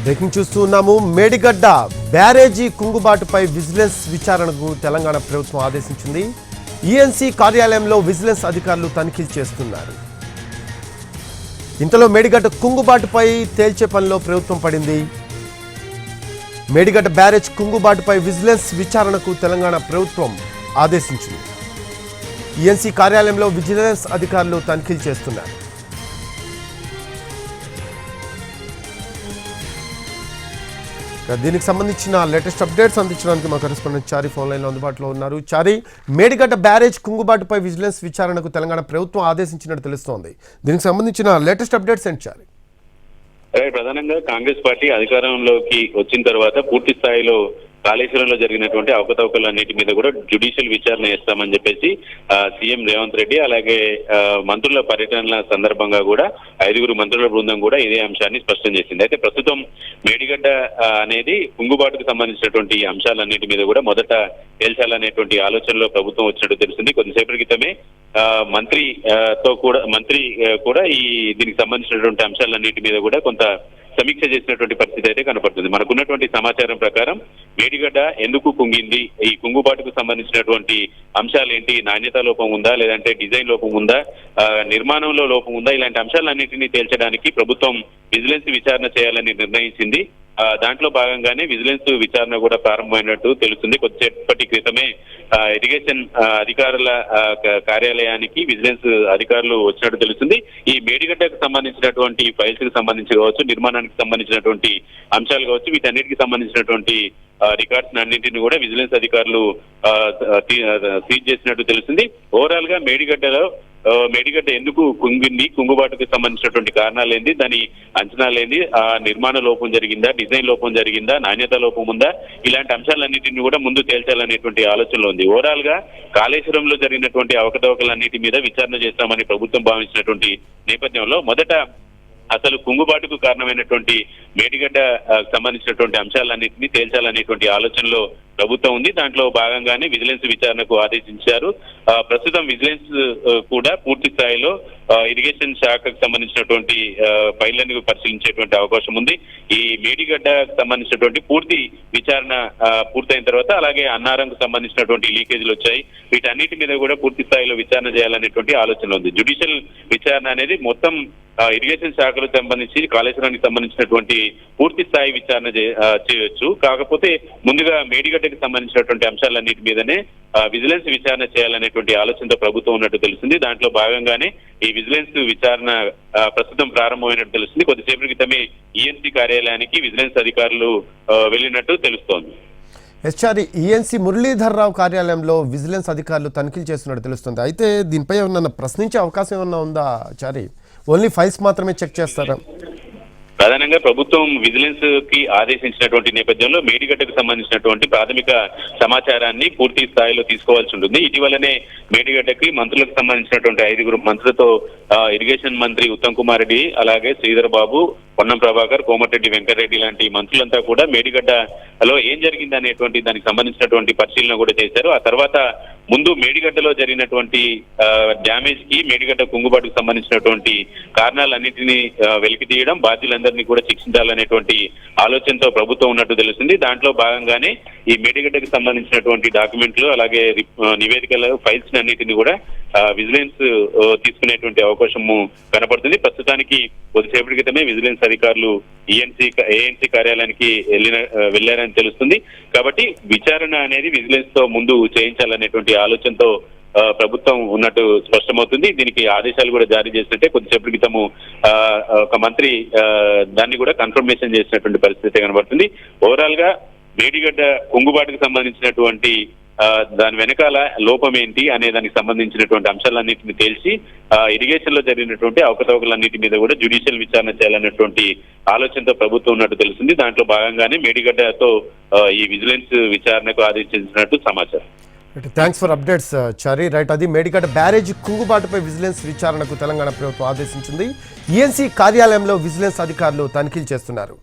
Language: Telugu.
బ్రేకింగ్ చూస్తున్నాము. మేడిగడ్డ బ్యారేజీ కుంగుబాటుపై విజిలెన్స్ విచారణకు తెలంగాణ ప్రభుత్వం ఆదేశించింది. ఈఎన్సీ కార్యాలయంలో విజిలెన్స్ అధికారులు తనిఖీలు చేస్తున్నారు. ఇంతలో మేడిగడ్డ కుంగుబాటుపై తేల్చే పనిలో ప్రభుత్వం పడింది. మేడిగడ్డ బ్యారేజ్ కుంగుబాటుపై విజిలెన్స్ విచారణకు తెలంగాణ ప్రభుత్వం ఆదేశించింది. ఈఎన్సీ కార్యాలయంలో విజిలెన్స్ అధికారులు తనిఖీలు చేస్తున్నారు. దీనికి సంబంధించిన లేటెస్ట్ అప్డేట్స్ అందించడానికి మా కరెస్పాండెంట్ చారి ఫోన్ లైన్లో అందుబాటులో ఉన్నారు. చారి, మేడిగడ్డ బ్యారేజ్ కుంగుబాటుపై విజిలెన్స్ విచారణకు తెలంగాణ ప్రభుత్వం ఆదేశించినట్టు తెలుస్తోంది. దీనికి సంబంధించిన లేటెస్ట్ అప్డేట్స్ ఏంటి చారి? ప్రధానంగా కాంగ్రెస్ పార్టీ అధికారంలోకి వచ్చిన తర్వాత పూర్తి స్థాయిలో కాళేశ్వరంలో జరిగినటువంటి అవకతవకలన్నిటి మీద కూడా జ్యుడిషియల్ విచారణ చేస్తామని చెప్పేసి సీఎం రేవంత్ రెడ్డి అలాగే మంత్రుల పర్యటనల సందర్భంగా కూడా 5 మంత్రుల బృందం కూడా ఇదే అంశాన్ని స్పష్టం చేసింది. అయితే ప్రస్తుతం మేడిగడ్డ అనేది కుంగుబాటుకు సంబంధించినటువంటి అంశాలన్నిటి మీద కూడా మొదట తేల్చాలనేటువంటి ఆలోచనలో ప్రభుత్వం వచ్చినట్టు తెలిసింది. కొద్దిసేపటి క్రితమే మంత్రి కూడా ఈ దీనికి సంబంధించినటువంటి అంశాలన్నిటి మీద కూడా కొంత సమీక్ష చేసినటువంటి పరిస్థితి అయితే కనపడుతుంది. మనకున్నటువంటి సమాచారం ప్రకారం మేడిగడ్డ ఎందుకు కుంగింది, ఈ కుంగుబాటుకు సంబంధించినటువంటి అంశాలు ఏంటి, నాణ్యత లోపం ఉందా, లేదంటే డిజైన్ లోపం ఉందా, నిర్మాణంలో లోపం ఉందా, ఇలాంటి అంశాలన్నింటినీ తేల్చడానికి ప్రభుత్వం విజిలెన్స్ విచారణ చేయాలని నిర్ణయించింది. దాంట్లో భాగంగానే విజిలెన్స్ విచారణ కూడా ప్రారంభమైనట్టు తెలుస్తుంది. కొద్దిసేపటి క్రితమే ఇరిగేషన్ అధికారుల కార్యాలయానికి విజిలెన్స్ అధికారులు వచ్చినట్టు తెలుస్తుంది. ఈ మేడిగడ్డకు సంబంధించినటువంటి ఫైల్స్ కి సంబంధించి కావచ్చు, నిర్మాణానికి సంబంధించినటువంటి అంశాలు కావచ్చు, వీటన్నిటికి సంబంధించినటువంటి రికార్డ్స్ అన్నింటిని కూడా విజిలెన్స్ అధికారులు సీజ్ చేసినట్టు తెలుస్తుంది. ఓవరాల్ గా మేడిగడ్డ ఎందుకు కుంగింది, కుంగుబాటుకు సంబంధించినటువంటి కారణాలు ఏంది, దాని అంచనాలు ఏంది, ఆ నిర్మాణ లోపం జరిగిందా, డిజైన్ లోపం జరిగిందా, నాణ్యత లోపం ఉందా, ఇలాంటి అంశాలన్నింటినీ కూడా ముందు తేల్చాలనేటువంటి ఆలోచనలో ఉంది. ఓవరాల్ గా కాళేశ్వరంలో జరిగినటువంటి అవకతవకలన్నిటి మీద విచారణ చేస్తామని ప్రభుత్వం భావించినటువంటి నేపథ్యంలో మొదట అసలు కుంగుబాటుకు కారణమైనటువంటి మేడిగడ్డ సంబంధించినటువంటి అంశాలన్నింటినీ తేల్చాలనేటువంటి ఆలోచనలో ప్రభుత్వం ఉంది. దాంట్లో భాగంగానే విజిలెన్స్ విచారణకు ఆదేశించారు. ప్రస్తుతం విజిలెన్స్ కూడా పూర్తి స్థాయిలో ఇరిగేషన్ శాఖకు సంబంధించినటువంటి ఫైళ్లను పరిశీలించేటువంటి అవకాశం ఉంది. ఈ మేడిగడ్డకు సంబంధించినటువంటి పూర్తి విచారణ పూర్తయిన తర్వాత అలాగే అన్నారంకు సంబంధించినటువంటి లీకేజీలు వచ్చాయి, వీటన్నిటి మీద కూడా పూర్తి స్థాయిలో విచారణ చేయాలనేటువంటి ఆలోచన ఉంది. జ్యుడిషియల్ విచారణ అనేది మొత్తం ఇరిగేషన్ శాఖలకు సంబంధించి కాళేశ్వరానికి సంబంధించినటువంటి పూర్తి స్థాయి విచారణ చేయొచ్చు. కాకపోతే ముందుగా మేడిగడ్డకి సంబంధించినటువంటి అంశాలన్నిటి మీదనే విజిలెన్స్ విచారణ చేయాలనేటువంటి ఆలోచనతో ప్రభుత్వం ఉన్నట్టు తెలిసింది. దాంట్లో భాగంగానే ఈ విజిలెన్స్ విచారణ ప్రస్తుతం ప్రారంభమైనట్టు తెలుస్తుంది. కొద్దిసేపటి క్రితమే ఈఎన్సీ కార్యాలయానికి విజిలెన్స్ అధికారులు వెళ్ళినట్టు తెలుస్తోంది. ఎస్చారి, ఈఎన్సీ మురళీధర్ రావు కార్యాలయంలో విజిలెన్స్ అధికారులు తనిఖీలు చేస్తున్నట్టు తెలుస్తుంది. అయితే దీనిపై ఏమన్నా ప్రశ్నించే అవకాశం ఏమన్నా ఉందా చారి? ఓన్లీ ఫైల్స్ మాత్రమే చెక్ చేస్తారా? ప్రధానంగా ప్రభుత్వం విజిలెన్స్ కి ఆదేశించినటువంటి నేపథ్యంలో మేడిగడ్డకు సంబంధించినటువంటి ప్రాథమిక సమాచారాన్ని పూర్తి స్థాయిలో తీసుకోవాల్సి ఉంటుంది. ఇటీవలనే మేడిగడ్డకి మంత్రులకు సంబంధించినటువంటి 5 మంత్రులతో ఇరిగేషన్ మంత్రి ఉత్తమ్ కుమార్ రెడ్డి, అలాగే శ్రీధర్ బాబు, పొన్నం ప్రభాకర్, కోమటిరెడ్డి వెంకటరెడ్డి లాంటి మంత్రులంతా కూడా మేడిగడ్డలో ఏం జరిగింది అనేటువంటి దానికి సంబంధించినటువంటి పరిశీలన కూడా చేశారు. ఆ తర్వాత ముందు మేడిగడ్డలో జరిగినటువంటి డ్యామేజ్ కి, మేడిగడ్డ కుంగుబాటుకు సంబంధించినటువంటి కారణాలన్నింటినీ వెలికి తీయడం, బాధ్యులందరినీ కూడా శిక్షించాలనేటువంటి ఆలోచనతో ప్రభుత్వం ఉన్నట్టు తెలుస్తుంది. దాంట్లో భాగంగానే ఈ మేడిగడ్డకు సంబంధించినటువంటి డాక్యుమెంట్లు అలాగే నివేదికల ఫైల్స్ అన్నింటినీ కూడా విజిలెన్స్ తీసుకునేటువంటి అవకాశము కనపడుతుంది. ప్రస్తుతానికి కొద్దిసేపటి క్రితమే విజిలెన్స్ అధికారులు ఏఎన్సీ కార్యాలయానికి వెళ్లారని తెలుస్తుంది. కాబట్టి విచారణ అనేది విజిలెన్స్ తో ముందు చేయించాలనేటువంటి ఆలోచనతో ప్రభుత్వం ఉన్నట్టు స్పష్టమవుతుంది. దీనికి ఆదేశాలు కూడా జారీ చేసినట్టే కొద్దిసేపటి క్రితము ఒక మంత్రి దాన్ని కూడా కన్ఫర్మేషన్ చేసినటువంటి పరిస్థితి కనబడుతుంది. ఓవరాల్ గా మేడిగడ్డ కుంగుబాటుకు సంబంధించినటువంటి దాని వెనకాల లోపం ఏంటి అనే దానికి సంబంధించినటువంటి అంశాలన్నింటినీ తేల్చి ఇరిగేషన్ లో జరిగినటువంటి అవకతవకలన్నిటి మీద కూడా జ్యుడిషియల్ విచారణ చేయాలనేటువంటి ఆలోచనతో ప్రభుత్వం ఉన్నట్టు తెలిసింది. దాంట్లో భాగంగానే మేడిగడ్డతో ఈ విజిలెన్స్ విచారణకు ఆదేశించినట్టు సమాచారం. Thanks for updates Chari. Right, అది మేడిగడ్డ బ్యారేజ్ కుంగుబాటుపై విజిలెన్స్ విచారణకు తెలంగాణ ప్రభుత్వం ఆదేశించింది. ఈఎన్సీ కార్యాలయంలో విజిలెన్స్ అధికారులు తనిఖీలు చేస్తున్నారు.